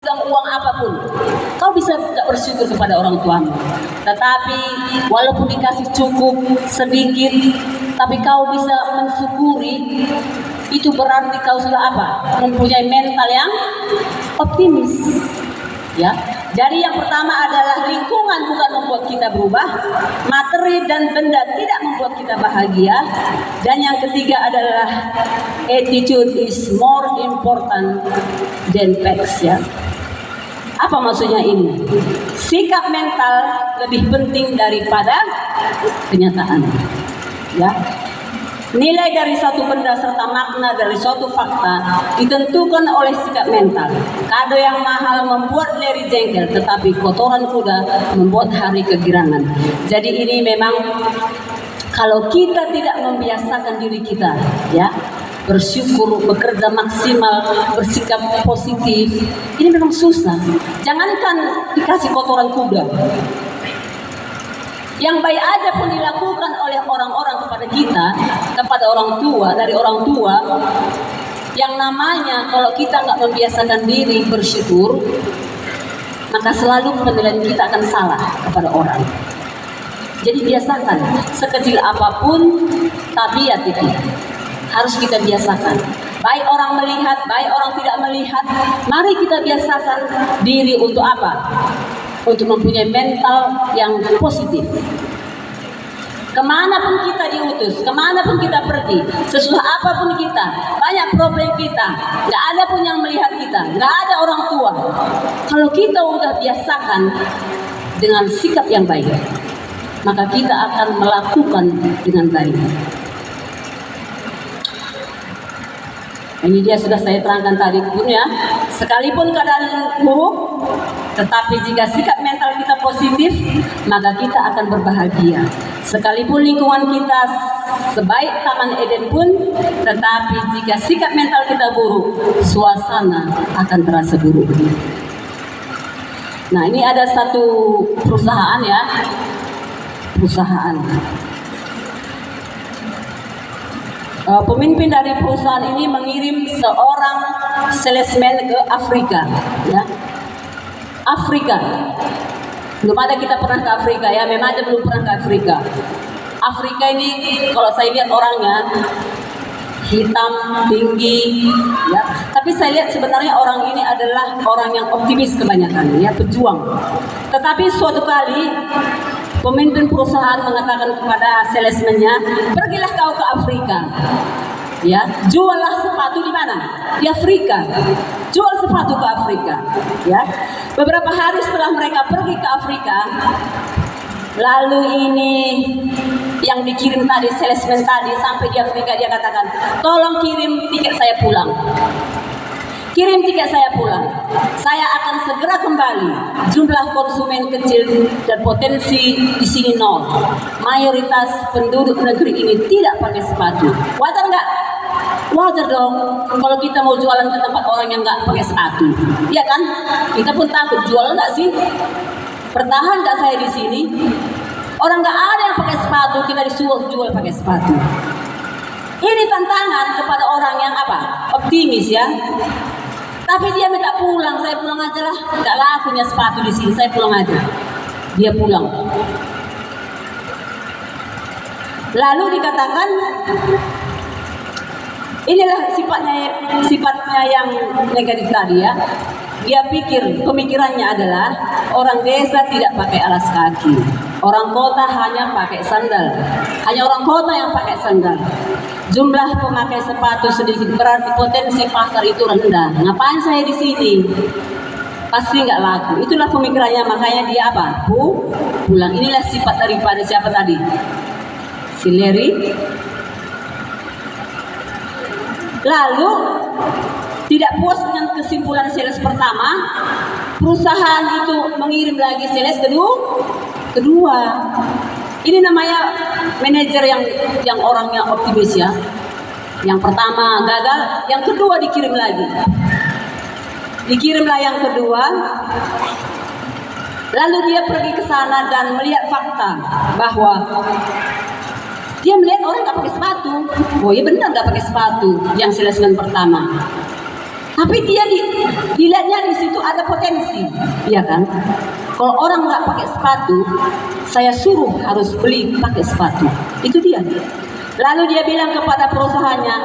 memegang uang apapun, kau bisa tidak bersyukur kepada orang tuamu. Tetapi walaupun dikasih cukup sedikit, tapi kau bisa mensyukuri, itu berarti kau sudah apa? Mempunyai mental yang optimis. Ya, jadi yang pertama adalah lingkungan bukan membuat kita berubah, materi dan benda tidak membuat kita bahagia, dan yang ketiga adalah attitude is more important than facts. Ya, apa maksudnya ini? Sikap mental lebih penting daripada kenyataan. Ya. Nilai dari suatu benda serta makna dari suatu fakta ditentukan oleh sikap mental. Kado yang mahal membuat leri jengkel, tetapi kotoran kuda membuat hari kegirangan. Jadi ini memang kalau kita tidak membiasakan diri kita, ya, bersyukur, bekerja maksimal, bersikap positif, ini memang susah. Jangankan dikasih kotoran kuda, yang baik aja pun dilakukan oleh orang-orang kepada kita, kepada orang tua, dari orang tua, yang namanya kalau kita nggak membiasakan diri bersyukur, maka selalu penilaian kita akan salah kepada orang. Jadi biasakan, sekecil apapun tabiat itu harus kita biasakan. Baik orang melihat, baik orang tidak melihat, mari kita biasakan diri untuk apa? Untuk mempunyai mental yang positif. Kemanapun kita diutus, kemanapun kita pergi, sesusah apapun kita, banyak problem kita, nggak ada pun yang melihat kita, nggak ada orang tua. Kalau kita udah biasakan dengan sikap yang baik, maka kita akan melakukan dengan baik. Ini dia sudah saya terangkan tadi pun ya. Sekalipun keadaan buruk, tetapi jika sikap mental kita positif, maka kita akan berbahagia. Sekalipun lingkungan kita sebaik Taman Eden pun, tetapi jika sikap mental kita buruk, suasana akan terasa buruk. Nah, ini ada satu perusahaan ya, perusahaan. Pemimpin dari perusahaan ini mengirim seorang salesman ke Afrika, ya. Afrika. Belum ada kita pernah ke Afrika ya, memang aja belum pernah ke Afrika. Afrika ini kalau saya lihat orangnya hitam, tinggi, ya. Tapi saya lihat sebenarnya orang ini adalah orang yang optimis kebanyakan, ya, pejuang. Tetapi suatu kali pemimpin perusahaan mengatakan kepada salesman-nya, pergilah kau ke Afrika, ya, juallah sepatu di mana? Di Afrika. Jual sepatu ke Afrika, ya. Beberapa hari setelah mereka pergi ke Afrika, lalu ini yang dikirim tadi, salesman tadi, sampai di Afrika dia katakan, tolong kirim tiket saya pulang. Kirim tiket saya pulang. Saya akan segera kembali. Jumlah konsumen kecil dan potensi di sini nol. Mayoritas penduduk negeri ini tidak pakai sepatu. Wajar nggak? Wajar dong. Kalau kita mau jualan ke tempat orang yang nggak pakai sepatu, iya kan? Kita pun takut jualan nggak sih? Bertahan nggak saya di sini? Orang nggak ada yang pakai sepatu, kita disuruh jual pakai sepatu. Ini tantangan kepada orang yang apa? Optimis ya. Tapi dia minta pulang, saya pulang aja lah. Nggak lakunya sepatu di sini, saya pulang aja. Dia pulang. Lalu dikatakan, inilah sifatnya yang negatif tadi ya. Dia pikir, pemikirannya adalah orang desa tidak pakai alas kaki, orang kota hanya pakai sandal. Hanya orang kota yang pakai sandal. Jumlah pemakai sepatu sedikit, berarti potensi pasar itu rendah. Ngapain saya di sini? Pasti nggak laku. Itulah pemikirannya, makanya dia apa? Pulang. Inilah sifat daripada siapa tadi? Si Larry. Lalu tidak puas dengan kesimpulan sales pertama, perusahaan itu mengirim lagi sales kedua. Ini namanya manajer yang orangnya optimis ya. Yang pertama gagal, yang kedua dikirim lagi. Dikirimlah yang kedua. Lalu dia pergi ke sana dan melihat fakta bahwa dia melihat orang nggak pakai sepatu. Oh iya benar nggak pakai sepatu yang salesman pertama. Tapi dia dilihatnya di situ ada potensi. ya kan? Kalau orang nggak pakai sepatu, saya suruh harus beli pakai sepatu. Itu dia. Lalu dia bilang kepada perusahaannya,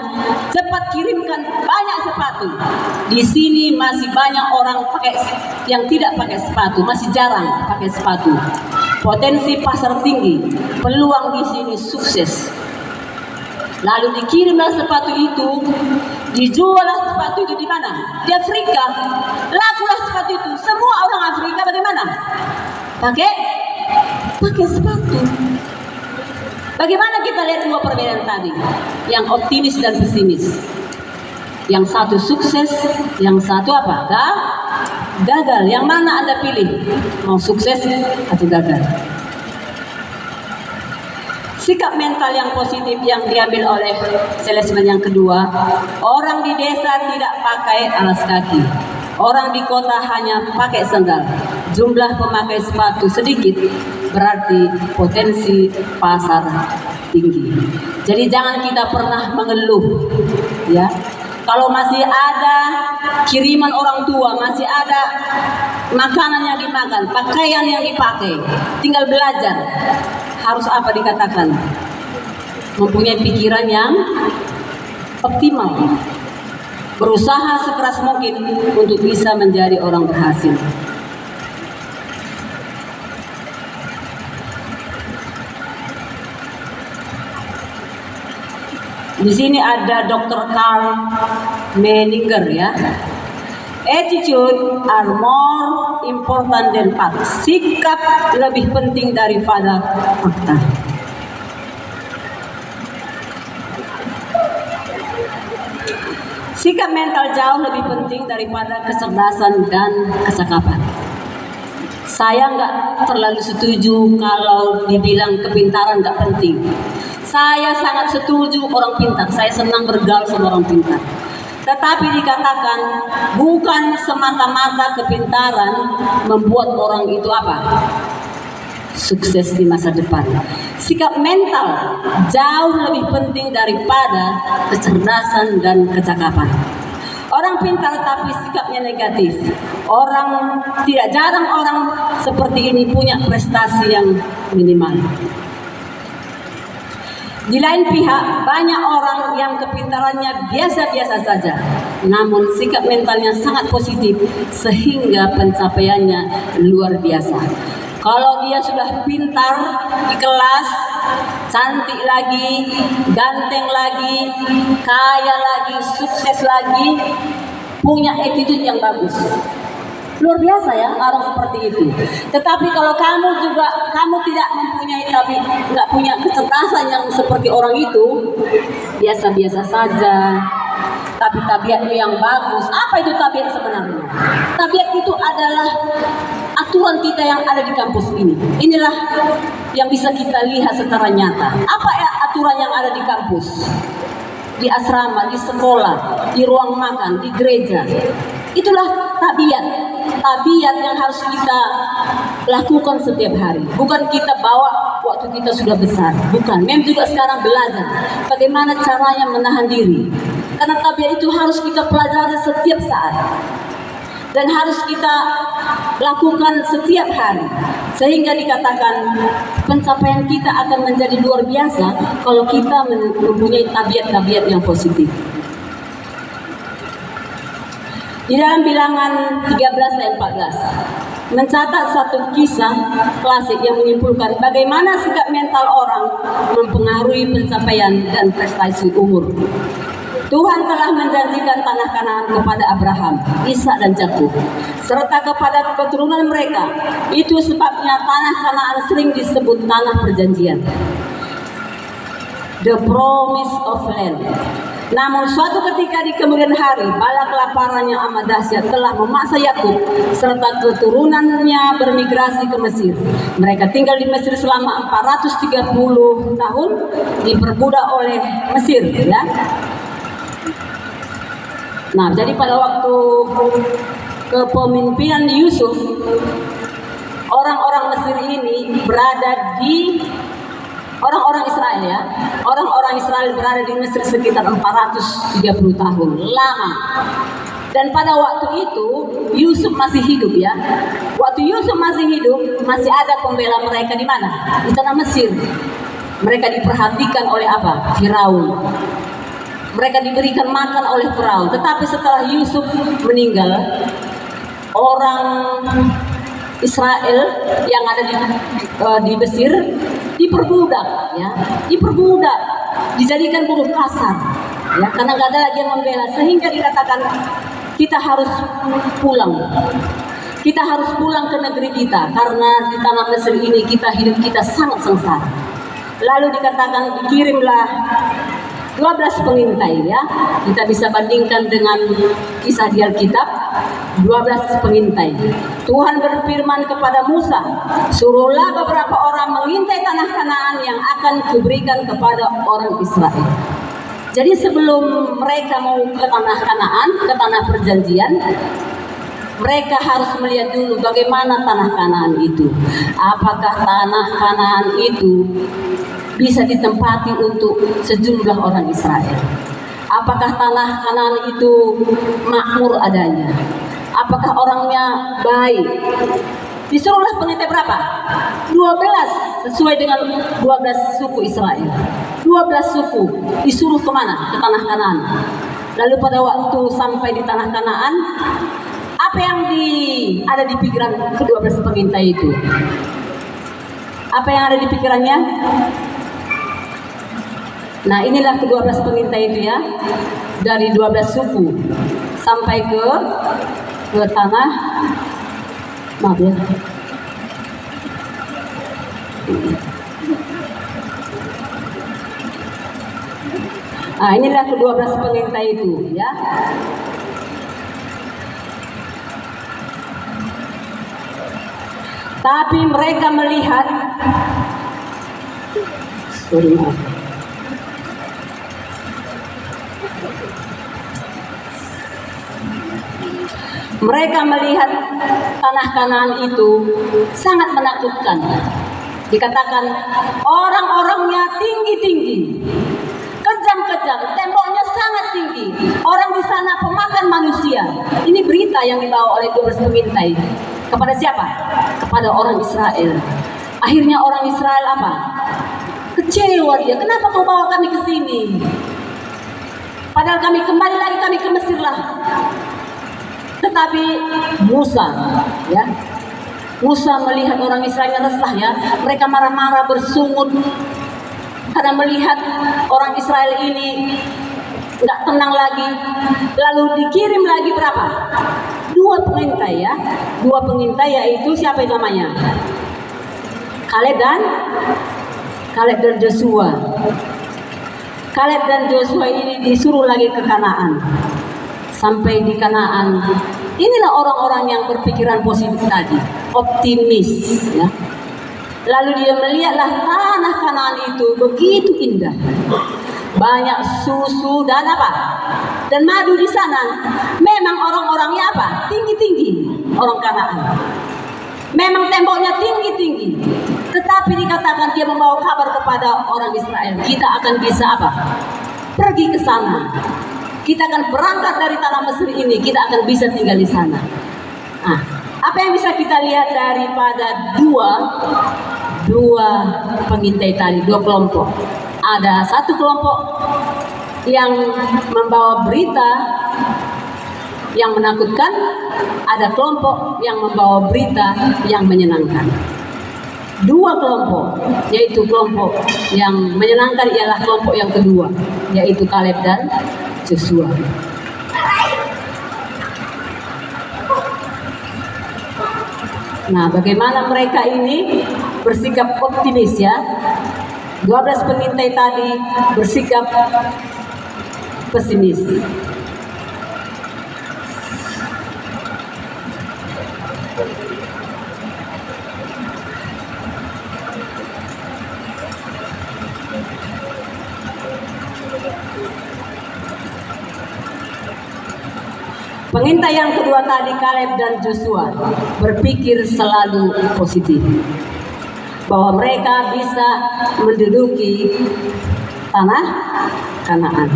cepat kirimkan banyak sepatu. Di sini masih banyak orang yang tidak pakai sepatu, masih jarang pakai sepatu. Potensi pasar tinggi, peluang di sini sukses. Lalu dikirimlah sepatu itu, dijuallah sepatu itu di mana? Di Afrika. Lakulah sepatu itu. Semua orang Afrika bagaimana? Pakai sepatu. Bagaimana kita lihat dua perbedaan tadi? Yang optimis dan pesimis. Yang satu sukses, yang satu apa? Gagal. Yang mana Anda pilih? Mau sukses atau gagal? Sikap mental yang positif yang diambil oleh salesman yang kedua, orang di desa tidak pakai alas kaki, orang di kota hanya pakai sandal. Jumlah pemakai sepatu sedikit, berarti potensi pasar tinggi. Jadi jangan kita pernah mengeluh, ya. Kalau masih ada kiriman orang tua, masih ada makanan yang dimakan, pakaian yang dipakai, tinggal belajar. Harus apa dikatakan? Mempunyai pikiran yang optimal. Berusaha sekeras mungkin untuk bisa menjadi orang berhasil. Di sini ada Dr. Carl Menninger, ya. Attitude are more important than facts. Sikap lebih penting daripada fakta. Sikap mental jauh lebih penting daripada kecerdasan dan kecakapan. Saya nggak terlalu setuju kalau dibilang kepintaran nggak penting. Saya sangat setuju orang pintar. Saya senang bergaul sama orang pintar. Tetapi dikatakan bukan semata-mata kepintaran membuat orang itu apa? Sukses di masa depan. Sikap mental jauh lebih penting daripada kecerdasan dan kecakapan. Orang pintar tapi sikapnya negatif. Tidak jarang orang seperti ini punya prestasi yang minimal. Di lain pihak, banyak orang yang kepintarannya biasa-biasa saja, namun sikap mentalnya sangat positif sehingga pencapaiannya luar biasa. Kalau dia sudah pintar di kelas, cantik lagi, ganteng lagi, kaya lagi, sukses lagi, punya attitude yang bagus. Luar biasa ya orang seperti itu. Tetapi kalau kamu tidak mempunyai, tapi nggak punya kecerdasan yang seperti orang itu, biasa-biasa saja, tapi tabiatmu yang bagus. Apa itu tabiat sebenarnya? Tabiat itu adalah aturan kita yang ada di kampus ini. Inilah yang bisa kita lihat secara nyata. Apa aturan yang ada di kampus? Di asrama, di sekolah, di ruang makan, di gereja. Itulah tabiat yang harus kita lakukan setiap hari. Bukan kita bawa waktu kita sudah besar. Bukan. Mem juga sekarang belajar bagaimana caranya menahan diri. Karena tabiat itu harus kita pelajari setiap saat. Dan harus kita lakukan setiap hari. Sehingga dikatakan pencapaian kita akan menjadi luar biasa kalau kita mempunyai tabiat-tabiat yang positif. Di dalam bilangan 13 ayat 14 mencatat satu kisah klasik yang menyimpulkan bagaimana sikap mental orang mempengaruhi pencapaian dan prestasi umur. Tuhan telah menjanjikan tanah Kanaan kepada Abraham, Ishak dan Yakub serta kepada keturunan mereka. Itu sebabnya tanah Kanaan sering disebut tanah perjanjian, the promise of land. Namun suatu ketika di kemudian hari, bala kelaparan yang amat dahsyat telah memaksa Yakub serta keturunannya bermigrasi ke Mesir. Mereka tinggal di Mesir selama 430 tahun, diperbudak oleh Mesir, ya. Nah, jadi pada waktu kepemimpinan Yusuf, orang-orang Mesir ini berada di orang-orang Israel, ya. Orang-orang Israel berada di Mesir sekitar 430 tahun, lama. Dan pada waktu itu Yusuf masih hidup, ya. Waktu Yusuf masih hidup, masih ada pembela mereka di mana? Di tanah Mesir. Mereka diperhatikan oleh apa? Firaun. Mereka diberikan makan oleh Firaun. Tetapi setelah Yusuf meninggal, orang Israel yang ada di Mesir diperbudak, ya, diperbudak, dijadikan buruh kasar, ya, karena nggak ada lagi yang membela, sehingga dikatakan kita harus pulang. Kita harus pulang ke negeri kita karena di tanah Mesir ini hidup kita sangat sengsara. Lalu dikatakan dikirimlah 12 pengintai, ya. Kita bisa bandingkan dengan kisah di Alkitab, 12 pengintai. Tuhan berfirman kepada Musa, suruhlah beberapa orang mengintai tanah Kanaan yang akan kuberikan kepada orang Israel. Jadi sebelum mereka mau ke tanah Kanaan, ke tanah perjanjian, mereka harus melihat dulu bagaimana tanah Kanaan itu. Apakah tanah Kanaan itu bisa ditempati untuk sejumlah orang Israel? Apakah tanah Kanaan itu makmur adanya? Apakah orangnya baik? Disuruhlah pengintai berapa? 12, sesuai dengan 12 suku Israel. 12 suku disuruh kemana? Ke tanah Kanaan. Lalu pada waktu sampai di tanah Kanaan, apa yang ada di pikiran ke-12 pengintai itu? Apa yang ada di pikirannya? Nah, inilah ke-12 pengintai itu, ya, dari 12 suku sampai ke tanah, maaf ya, nah inilah ke-12 pengintai itu, ya. Tapi mereka melihat, mereka melihat tanah Kanaan itu sangat menakutkan. Dikatakan orang-orangnya tinggi-tinggi, kejam-kejam, temboknya sangat tinggi. Orang di sana pemakan manusia. Ini berita yang dibawa oleh 12 pengintai. Kepada siapa? Kepada orang Israel. Akhirnya orang Israel apa? Kecewa dia. Kenapa kau bawa kami ke sini? Padahal kami kembali lagi ke Mesir lah. Tetapi Musa, ya, Musa melihat orang Israel resah, ya. Mereka marah-marah, bersungut karena melihat orang Israel ini nggak tenang lagi. Lalu dikirim lagi berapa? 2 pengintai, ya. 2 pengintai, yaitu siapa itu namanya? Kaleb dan Joshua. Kaleb dan Joshua ini disuruh lagi ke Kanaan. Sampai di Kanaan, inilah orang-orang yang berpikiran positif tadi, optimis, ya. Lalu dia melihatlah tanah Kanaan itu begitu indah, banyak susu dan apa? Dan madu di sana. Memang orang-orangnya apa? Tinggi-tinggi, orang Kanaan. Memang temboknya tinggi-tinggi. Tetapi dikatakan dia membawa kabar kepada orang Israel, kita akan bisa apa? Pergi ke sana. Kita akan berangkat dari tanah Mesir ini, kita akan bisa tinggal di sana. Nah, apa yang bisa kita lihat daripada dua pengintai tadi, 2 kelompok? Ada satu kelompok yang membawa berita yang menakutkan, ada kelompok yang membawa berita yang menyenangkan. 2 kelompok, yaitu kelompok yang menyenangkan ialah kelompok yang kedua, yaitu Kaleb dan Joshua. Nah, bagaimana mereka ini bersikap optimis, ya. 12 pengintai tadi bersikap pesimis. Pengintai yang kedua tadi, Kaleb dan Joshua, berpikir selalu positif, bahwa mereka bisa menduduki tanah Kanaan.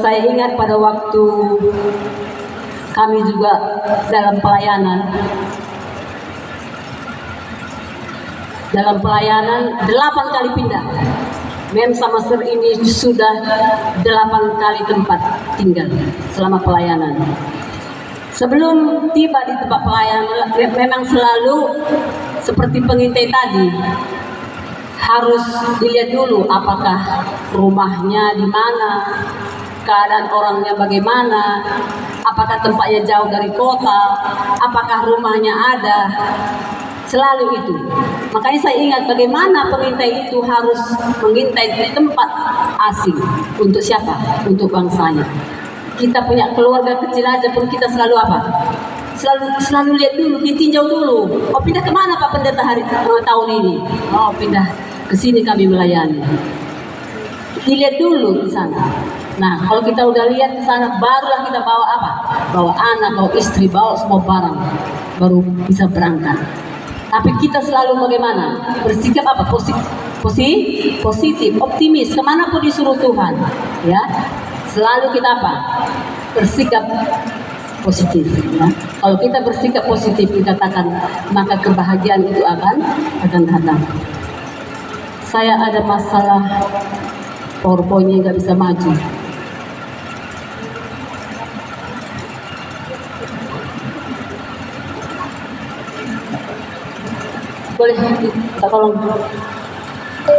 Saya ingat pada waktu kami juga dalam pelayanan 8 kali pindah. Mem sama Sir ini sudah 8 kali tempat tinggal selama pelayanan. Sebelum tiba di tempat pelayanan, memang selalu seperti pengintai tadi, harus dilihat dulu apakah rumahnya di mana, keadaan orangnya bagaimana, apakah tempatnya jauh dari kota, apakah rumahnya ada. Selalu itu. Makanya saya ingat bagaimana pengintai itu harus mengintai di tempat asing. Untuk siapa? Untuk bangsanya. Kita punya keluarga kecil aja pun kita selalu apa? Selalu lihat dulu, ditinjau dulu. Oh, pindah kemana Pak Pendeta tahun ini? Oh, pindah ke sini kami melayani. Dilihat dulu di sana. Nah, kalau kita udah lihat di sana, barulah kita bawa apa? Bawa anak, bawa istri, bawa semua barang, baru bisa berangkat. Tapi kita selalu bagaimana? Bersikap apa? Positif, optimis. Kemanapun disuruh Tuhan, ya. Selalu kita apa? Bersikap positif. Ya. Kalau kita bersikap positif, dikatakan maka kebahagiaan itu akan datang. Saya ada masalah PowerPoint-nya nggak bisa maju. Boleh minta tolong.